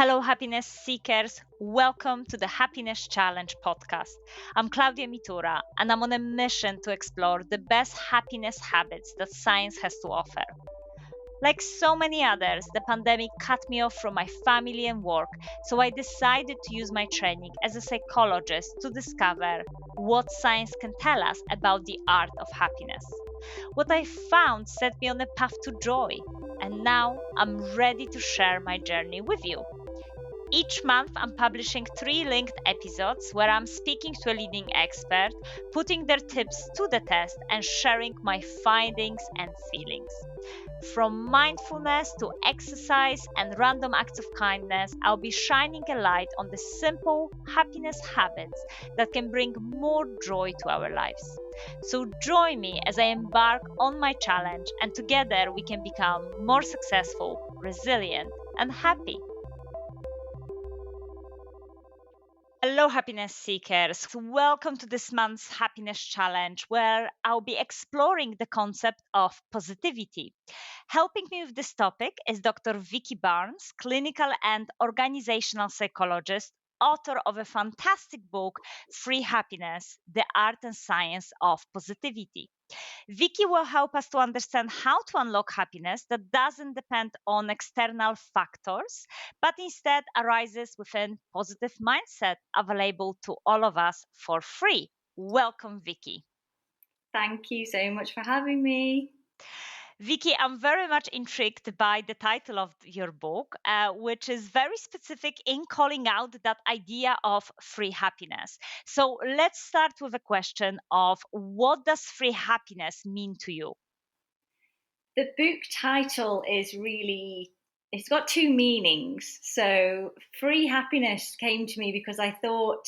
Hello, happiness seekers. Welcome to the Happiness Challenge podcast. I'm Klaudia and I'm on a mission to explore the best happiness habits that science has to offer. Like so many others, the pandemic cut me off from my family and work, so I decided to use my training as a psychologist to discover what science can tell us about the art of happiness. What I found set me on a path to joy, and now I'm ready to share my journey with you. Each month, I'm publishing 3 linked episodes where I'm speaking to a leading expert, putting their tips to the test, and sharing my findings and feelings. From mindfulness to exercise and random acts of kindness, I'll be shining a light on the simple happiness habits that can bring more joy to our lives. So join me as I embark on my challenge, and together we can become more successful, resilient, and happy. Hello, happiness seekers. Welcome to this month's Happiness Challenge, where I'll be exploring the concept of positivity. Helping me with this topic is Dr. Vikki Barnes, clinical and organizational psychologist, author of a fantastic book, Free Happiness: The Art and Science of Positivity. Vikki will help us to understand how to unlock happiness that doesn't depend on external factors, but instead arises within positive mindset available to all of us for free. Welcome, Vikki. Thank you so much for having me. Vikki, I'm very much intrigued by the title of your book, which is very specific in calling out that idea of free happiness. So let's start with a question of what does free happiness mean to you? The book title is really, it's got two meanings. So, free happiness came to me because I thought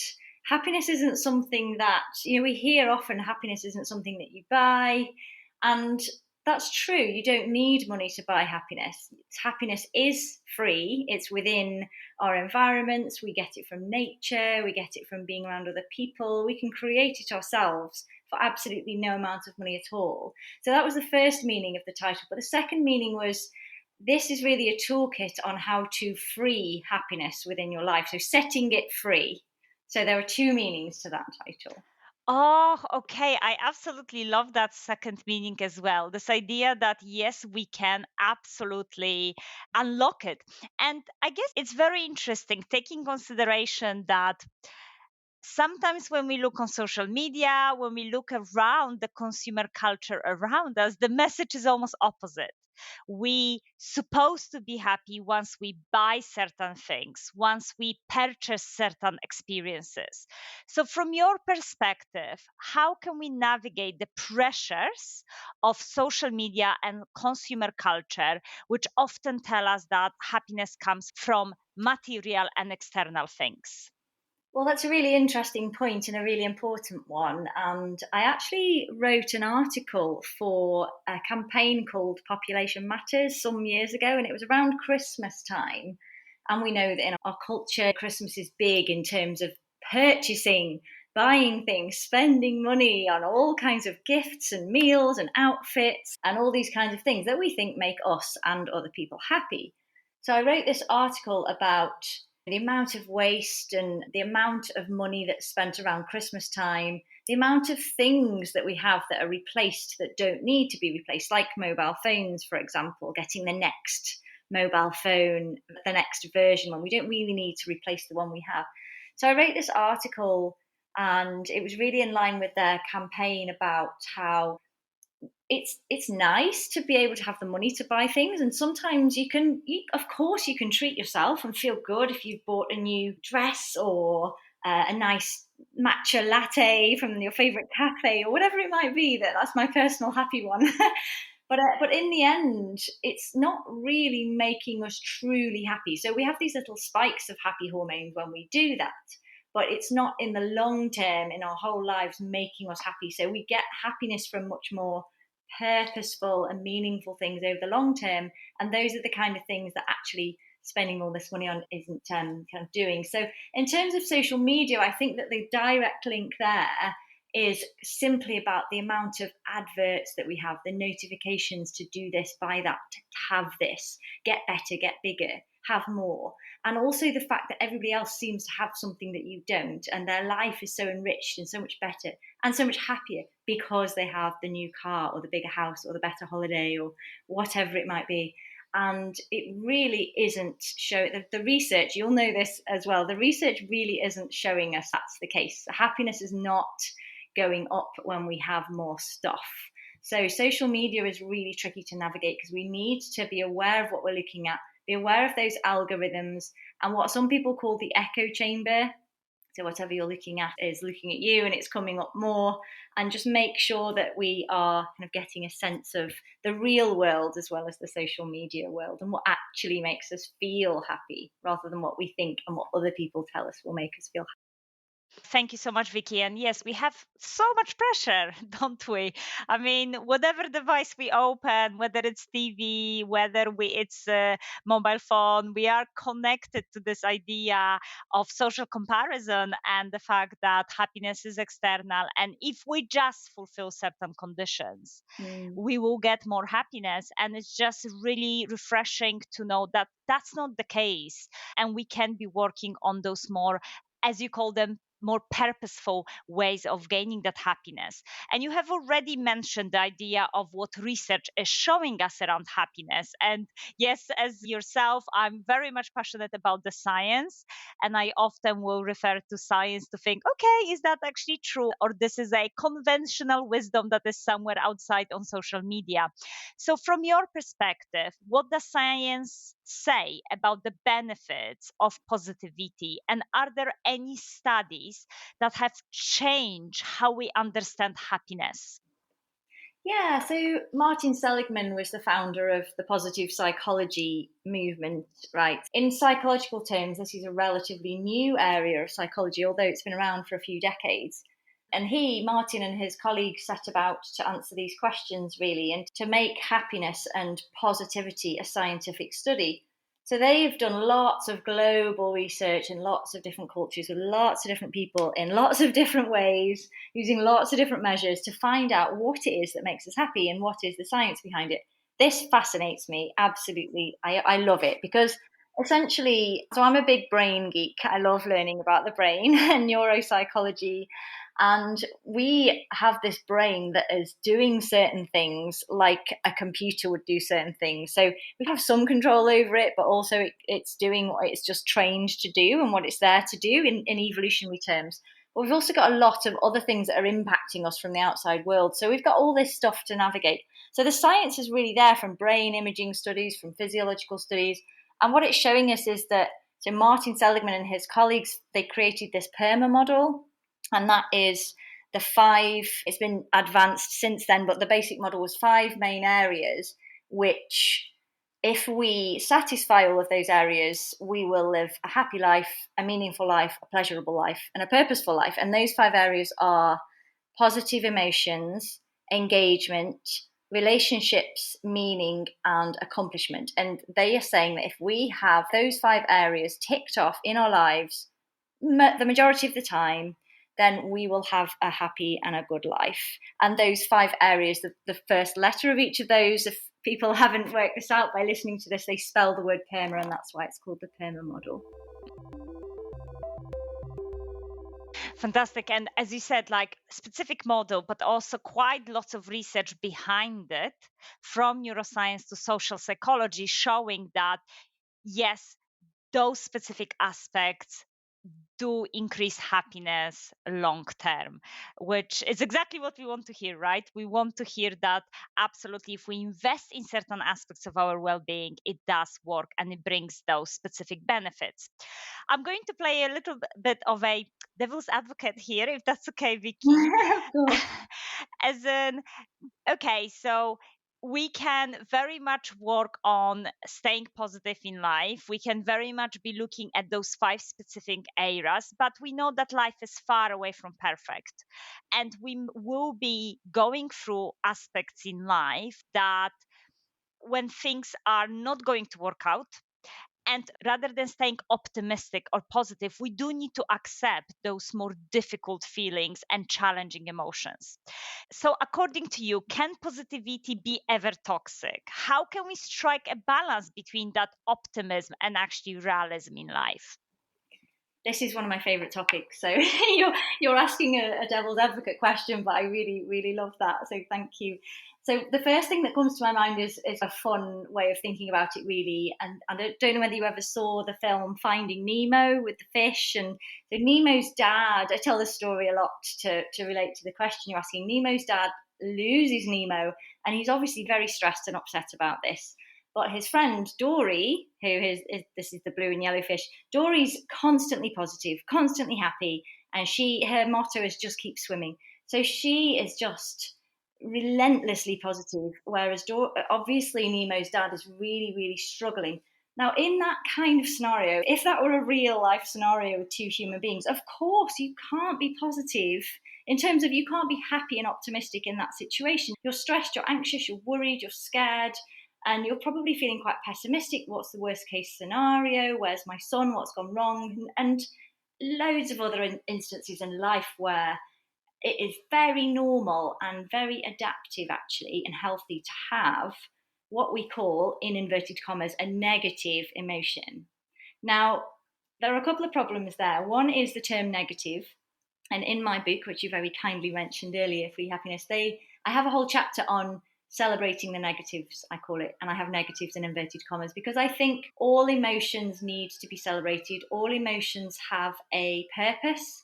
happiness isn't something that, we hear often happiness isn't something that you buy. And that's true. You don't need money to buy happiness. Happiness is free, it's within our environments. We get it from nature, we get it from being around other people. We can create it ourselves for absolutely no amount of money at all. So that was the first meaning of the title. But the second meaning was this is really a toolkit on how to free happiness within your life. So setting it free. So there are two meanings to that title. Oh, okay. I absolutely love that second meaning as well. This idea that yes, we can absolutely unlock it. And I guess it's very interesting taking consideration that sometimes when we look on social media, when we look around the consumer culture around us, the message is almost opposite. We supposed to be happy once we buy certain things, once we purchase certain experiences. So from your perspective, how can we navigate the pressures of social media and consumer culture, which often tell us that happiness comes from material and external things? Well, that's a really interesting point and a really important one. And I actually wrote an article for a campaign called Population Matters some years ago, and it was around Christmas time. And we know that in our culture, Christmas is big in terms of purchasing, buying things, spending money on all kinds of gifts and meals and outfits and all these kinds of things that we think make us and other people happy. So I wrote this article about the amount of waste and the amount of money that's spent around Christmas time, the amount of things that we have that are replaced that don't need to be replaced, like mobile phones, for example, getting the next mobile phone, the next version one. We don't really need to replace the one we have. So I wrote this article, and it was really in line with their campaign about how it's nice to be able to have the money to buy things, and sometimes of course you can treat yourself and feel good if you've bought a new dress or a nice matcha latte from your favorite cafe or whatever it might be. That's my personal happy one. But in the end, it's not really making us truly happy. So we have these little spikes of happy hormones when we do that, but it's not in the long term in our whole lives making us happy. So we get happiness from much more purposeful and meaningful things over the long term, and those are the kind of things that actually spending all this money on isn't kind of doing. So in terms of social media, I think that the direct link there is simply about the amount of adverts that we have, the notifications to do this, buy that, have this, get better, get bigger, have more. And also the fact that everybody else seems to have something that you don't, and their life is so enriched and so much better and so much happier because they have the new car or the bigger house or the better holiday or whatever it might be. And it really isn't showing the research, you'll know this as well, the research really isn't showing us that's the case. Happiness is not going up when we have more stuff. So social media is really tricky to navigate because we need to be aware of what we're looking at, be aware of those algorithms and what some people call the echo chamber. So whatever you're looking at is looking at you and it's coming up more, and just make sure that we are kind of getting a sense of the real world as well as the social media world and what actually makes us feel happy rather than what we think and what other people tell us will make us feel happy. Thank you so much, Vikki. And yes, we have so much pressure, don't we? I mean, whatever device we open, whether it's TV, whether it's a mobile phone, we are connected to this idea of social comparison and the fact that happiness is external. And if we just fulfill certain conditions, we will get more happiness. And it's just really refreshing to know that that's not the case. And we can be working on those more, as you call them, more purposeful ways of gaining that happiness. And you have already mentioned the idea of what research is showing us around happiness. And yes, as yourself, I'm very much passionate about the science. And I often will refer to science to think, okay, is that actually true? Or this is a conventional wisdom that is somewhere outside on social media. So, from your perspective, what does science say about the benefits of positivity? And are there any studies that have changed how we understand happiness? Yeah, so Martin Seligman was the founder of the positive psychology movement, right? In psychological terms, this is a relatively new area of psychology, although it's been around for a few decades. And Martin, and his colleagues set about to answer these questions really and to make happiness and positivity a scientific study. So they've done lots of global research in lots of different cultures with lots of different people in lots of different ways, using lots of different measures to find out what it is that makes us happy and what is the science behind it. This fascinates me absolutely. I love it because essentially, so I'm a big brain geek. I love learning about the brain and neuropsychology. And we have this brain that is doing certain things like a computer would do certain things. So we have some control over it, but also it's doing what it's just trained to do and what it's there to do in evolutionary terms. But we've also got a lot of other things that are impacting us from the outside world. So we've got all this stuff to navigate. So the science is really there from brain imaging studies, from physiological studies. And what it's showing us is that, so Martin Seligman and his colleagues, they created this PERMA model. And that is it's been advanced since then, but the basic model was 5 main areas, which if we satisfy all of those areas, we will live a happy life, a meaningful life, a pleasurable life, and a purposeful life. And those 5 areas are positive emotions, engagement, relationships, meaning, and accomplishment. And they are saying that if we have those 5 areas ticked off in our lives, the majority of the time, then we will have a happy and a good life. And those 5 areas, the first letter of each of those, if people haven't worked this out by listening to this, they spell the word PERMA, and that's why it's called the PERMA model. Fantastic. And as you said, like specific model, but also quite lots of research behind it, from neuroscience to social psychology, showing that yes, those specific aspects do increase happiness long term, which is exactly what we want to hear, right? We want to hear that absolutely, if we invest in certain aspects of our well-being, it does work and it brings those specific benefits. I'm going to play a little bit of a devil's advocate here, if that's okay, Vikki. As in, okay, so we can very much work on staying positive in life. We can very much be looking at those 5 specific areas, but we know that life is far away from perfect. And we will be going through aspects in life that when things are not going to work out, And rather than staying optimistic or positive, we do need to accept those more difficult feelings and challenging emotions. So, according to you, can positivity be ever toxic? How can we strike a balance between that optimism and actually realism in life? This is one of my favorite topics. So you're asking a devil's advocate question, but I really, really love that. So thank you. So the first thing that comes to my mind is a fun way of thinking about it, really. And I don't know whether you ever saw the film Finding Nemo with the fish. And so Nemo's dad, I tell this story a lot to relate to the question you're asking. Nemo's dad loses Nemo, and he's obviously very stressed and upset about this. But his friend Dory, this is the blue and yellow fish, Dory's constantly positive, constantly happy, and her motto is just keep swimming. So she is just relentlessly positive, whereas obviously Nemo's dad is really, really struggling. Now, in that kind of scenario, if that were a real life scenario with two human beings, of course you can't be positive in terms of you can't be happy and optimistic in that situation. You're stressed, you're anxious, you're worried, you're scared, and you're probably feeling quite pessimistic. What's the worst case scenario? Where's my son? What's gone wrong? And loads of other instances in life where it is very normal and very adaptive, actually, and healthy to have what we call, in inverted commas, a negative emotion. Now, there are a couple of problems there. One is the term negative. And in my book, which you very kindly mentioned earlier, Free Happiness, I have a whole chapter on celebrating the negatives, I call it, and I have negatives in inverted commas, because I think all emotions need to be celebrated. All emotions have a purpose.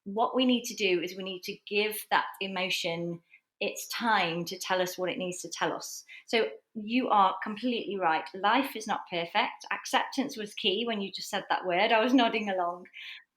What we need to do is we need to give that emotion its time to tell us what it needs to tell us. So you are completely right. Life is not perfect. Acceptance was key when you just said that word. I was nodding along.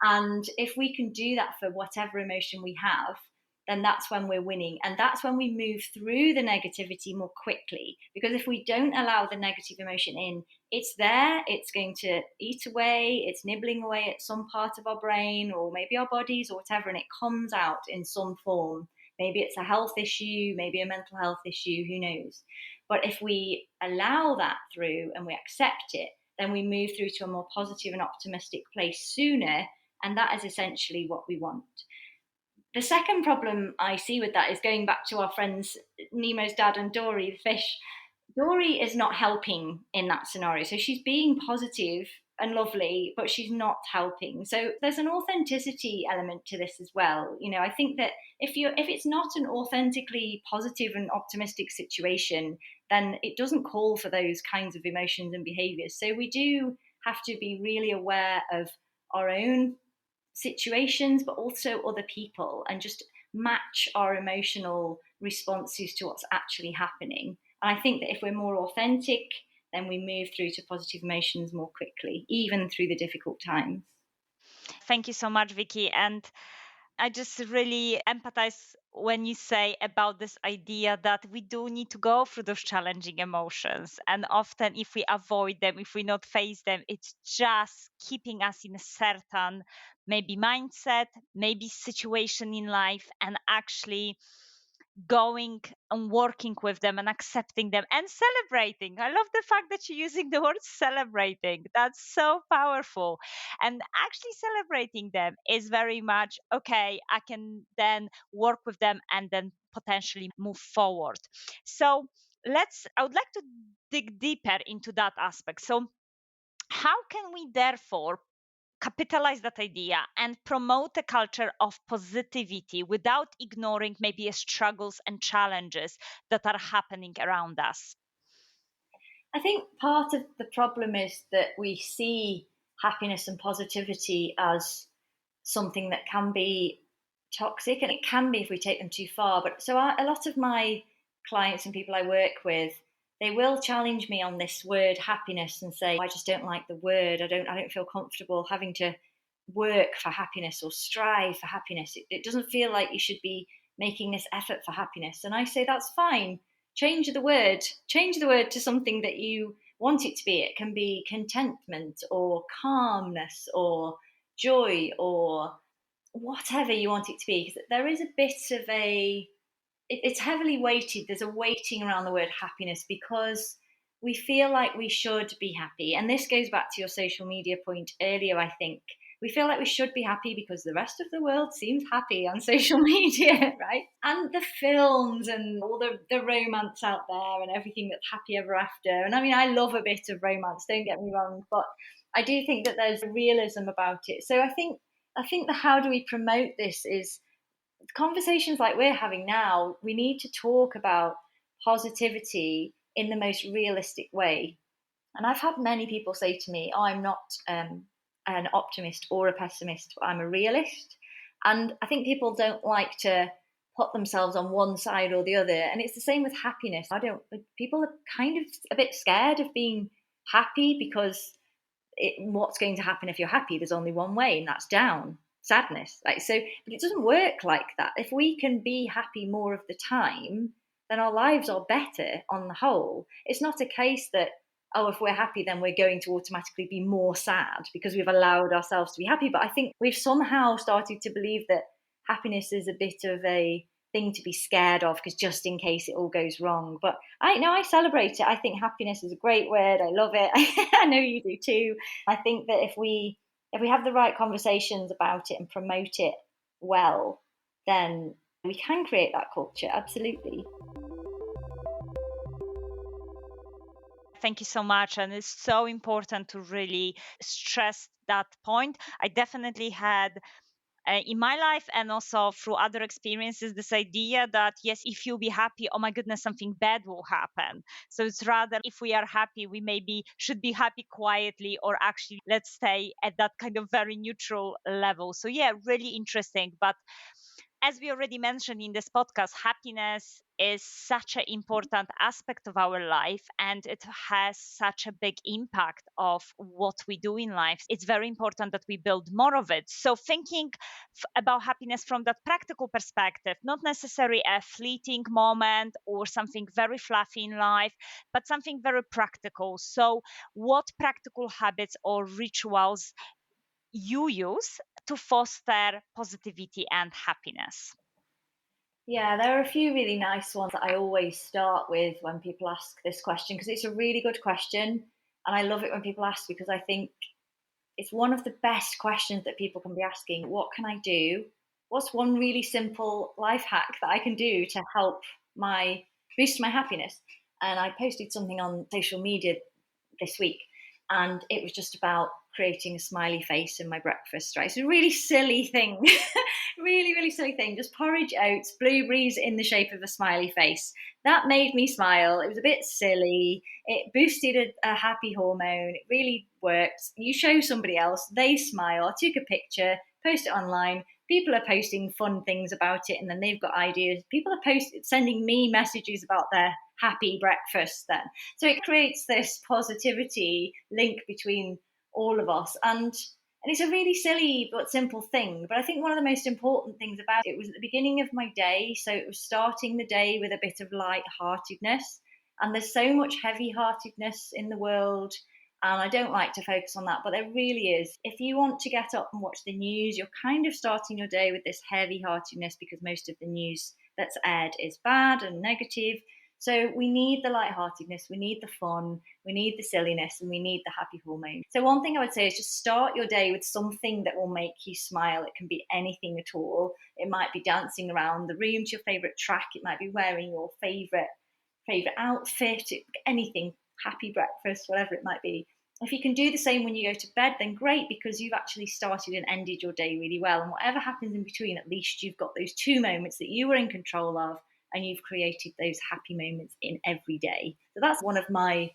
And if we can do that for whatever emotion we have, then that's when we're winning. And that's when we move through the negativity more quickly. Because if we don't allow the negative emotion in, it's there, it's going to eat away, it's nibbling away at some part of our brain or maybe our bodies or whatever, and it comes out in some form. Maybe it's a health issue, maybe a mental health issue, who knows. But if we allow that through and we accept it, then we move through to a more positive and optimistic place sooner. And that is essentially what we want. The second problem I see with that is going back to our friends Nemo's dad and Dory, the fish. Dory is not helping in that scenario. So she's being positive and lovely, but she's not helping. So there's an authenticity element to this as well. I think that if it's not an authentically positive and optimistic situation, then it doesn't call for those kinds of emotions and behaviors. So we do have to be really aware of our own situations, but also other people, and just match our emotional responses to what's actually happening. And I think that if we're more authentic, then we move through to positive emotions more quickly, even through the difficult times. Thank you so much, Vikki. And I just really empathize when you say about this idea that we do need to go through those challenging emotions. And often, if we avoid them, if we not face them, it's just keeping us in a certain maybe mindset, maybe situation in life, and actually going and working with them and accepting them and celebrating. I love the fact that you're using the word celebrating. That's so powerful. And actually celebrating them is very much okay, I can then work with them and then potentially move forward. So I would like to dig deeper into that aspect. So how can we therefore capitalize that idea and promote a culture of positivity without ignoring maybe struggles and challenges that are happening around us? I think part of the problem is that we see happiness and positivity as something that can be toxic, and it can be if we take them too far. But a lot of my clients and people I work with, they will challenge me on this word happiness and say, I just don't like the word. I don't feel comfortable having to work for happiness or strive for happiness. It doesn't feel like you should be making this effort for happiness. And I say, that's fine. Change the word to something that you want it to be. It can be contentment or calmness or joy or whatever you want it to be. Because there is a bit of it's heavily weighted. There's a weighting around the word happiness because we feel like we should be happy. And this goes back to your social media point earlier, I think. We feel like we should be happy because the rest of the world seems happy on social media, right? And the films and all the romance out there and everything that's happy ever after. And I mean, I love a bit of romance, don't get me wrong, but I do think that there's a realism about it. So I think the how do we promote this is conversations like we're having now. We need to talk about positivity in the most realistic way. And I've had many people say to me, "Oh, I'm not an optimist or a pessimist, but I'm a realist." And I think people don't like to put themselves on one side or the other. And it's the same with happiness. I don't. People are kind of a bit scared of being happy because what's going to happen if you're happy? There's only one way, and that's down, sadness. Like so, but it doesn't work like that. If we can be happy more of the time, then our lives are better on the whole. It's not a case that, oh, if we're happy, then we're going to automatically be more sad because we've allowed ourselves to be happy. But I think we've somehow started to believe that happiness is a bit of a thing to be scared of because just in case it all goes wrong. But I know I celebrate it. I think happiness is a great word. I love it. I know you do too. I think that if we have the right conversations about it and promote it well, then we can create that culture. Absolutely. Thank you so much. And it's so important to really stress that point. I definitely had in my life and also through other experiences this idea that yes, if you be happy, oh my goodness, something bad will happen. So it's rather if we are happy, we maybe should be happy quietly, or actually let's stay at that kind of very neutral level. So yeah, really interesting. But as we already mentioned in this podcast, happiness is such an important aspect of our life, and it has such a big impact of what we do in life. It's very important that we build more of it. So thinking about happiness from that practical perspective, not necessarily a fleeting moment or something very fluffy in life, but something very practical. So what practical habits or rituals you use to foster positivity and happiness? Yeah, there are a few really nice ones that I always start with when people ask this question because it's a really good question. And I love it when people ask because I think it's one of the best questions that people can be asking. What can I do? What's one really simple life hack that I can do to help my boost my happiness? And I posted something on social media this week, and it was just about creating a smiley face in my breakfast. Right, it's a really silly thing, really, really silly thing. Just porridge oats, blueberries in the shape of a smiley face. That made me smile. It was a bit silly. It boosted a happy hormone. It really worked. You show somebody else, they smile. I took a picture, post it online. People are posting fun things about it, and then they've got ideas. People are sending me messages about their happy breakfast then. So it creates this positivity link between all of us. And it's a really silly but simple thing. But I think one of the most important things about it was at the beginning of my day. So it was starting the day with a bit of light-heartedness. And there's so much heavy-heartedness in the world. And I don't like to focus on that, but there really is. If you want to get up and watch the news, you're kind of starting your day with this heavy-heartedness because most of the news that's aired is bad and negative. So we need the lightheartedness, we need the fun, we need the silliness, and we need the happy hormone. So one thing I would say is just start your day with something that will make you smile. It can be anything at all. It might be dancing around the room to your favorite track. It might be wearing your favorite outfit, anything, happy breakfast, whatever it might be. If you can do the same when you go to bed, then great, because you've actually started and ended your day really well. And whatever happens in between, at least you've got those 2 moments that you were in control of, and you've created those happy moments in every day. So that's one of my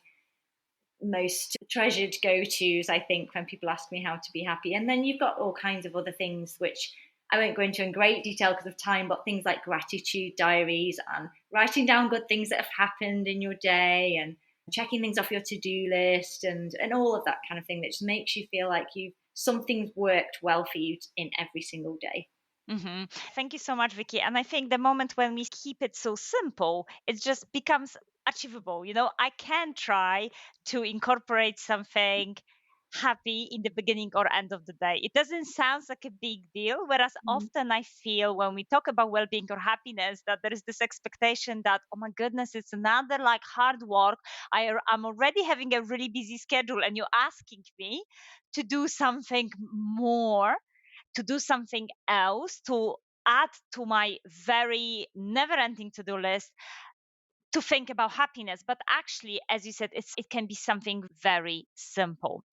most treasured go-tos, I think, when people ask me how to be happy. And then you've got all kinds of other things, which I won't go into in great detail because of time, but things like gratitude diaries and writing down good things that have happened in your day and checking things off your to-do list and all of that kind of thing that just makes you feel like something's worked well for you in every single day. Mm-hmm. Thank you so much, Vicky. And I think the moment when we keep it so simple, it just becomes achievable. I can try to incorporate something happy in the beginning or end of the day. It doesn't sound like a big deal, whereas Mm. often I feel when we talk about well-being or happiness that there is this expectation that, oh my goodness, it's another like hard work. I'm already having a really busy schedule and you're asking me to do something more, to do something else, to add to my very never-ending to-do list, to think about happiness. But actually, as you said, it can be something very simple.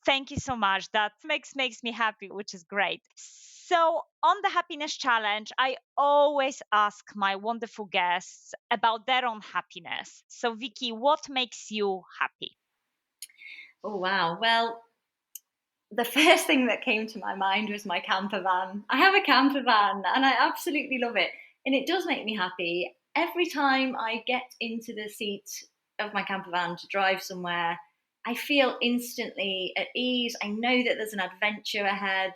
Thank you so much. That makes me happy, which is great. So, on the happiness challenge, I always ask my wonderful guests about their own happiness. So, Vikki, what makes you happy? Oh, wow. Well, the first thing that came to my mind was my camper van. I have a camper van and I absolutely love it. And it does make me happy. Every time I get into the seat of my camper van to drive somewhere, I feel instantly at ease. I know that there's an adventure ahead.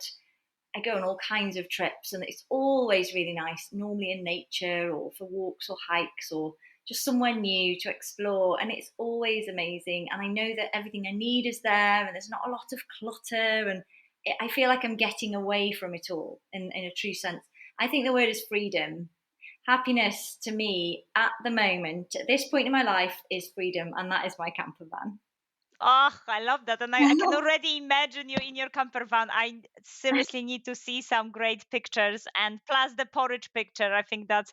I go on all kinds of trips, and it's always really nice, normally in nature or for walks or hikes or just somewhere new to explore. And it's always amazing. And I know that everything I need is there, and there's not a lot of clutter. And I feel like I'm getting away from it all in a true sense. I think the word is freedom. Happiness to me at the moment, at this point in my life, is freedom, and that is my camper van. Oh, I love that. And I can already imagine you in your camper van. I seriously need to see some great pictures, and plus the porridge picture. I think that's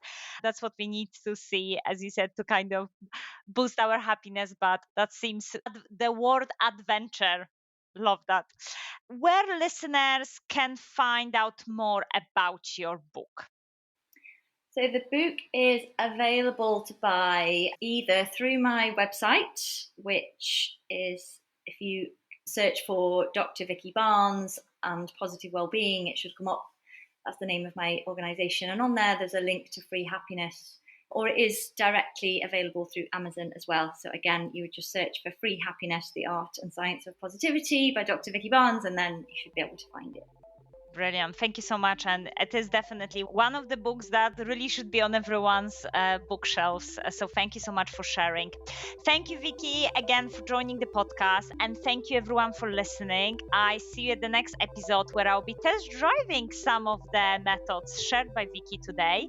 what we need to see, as you said, to kind of boost our happiness. But that seems the word adventure. Love that. Where listeners can find out more about your book. So the book is available to buy either through my website, which is, if you search for Dr. Vikki Barnes and Positive Wellbeing, it should come up. That's the name of my organisation. And on there, there's a link to Free Happiness, or it is directly available through Amazon as well. So again, you would just search for Free Happiness, The Art and Science of Positivity by Dr. Vikki Barnes, and then you should be able to find it. Brilliant. Thank you so much. And it is definitely one of the books that really should be on everyone's bookshelves. So thank you so much for sharing. Thank you, Vikki, again for joining the podcast. And thank you, everyone, for listening. I see you at the next episode where I'll be test driving some of the methods shared by Vikki today.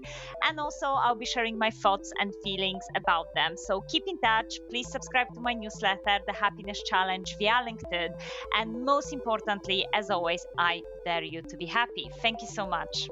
And also, I'll be sharing my thoughts and feelings about them. So keep in touch. Please subscribe to my newsletter, The Happiness Challenge, via LinkedIn. And most importantly, as always, I dare you to be happy. Thank you so much.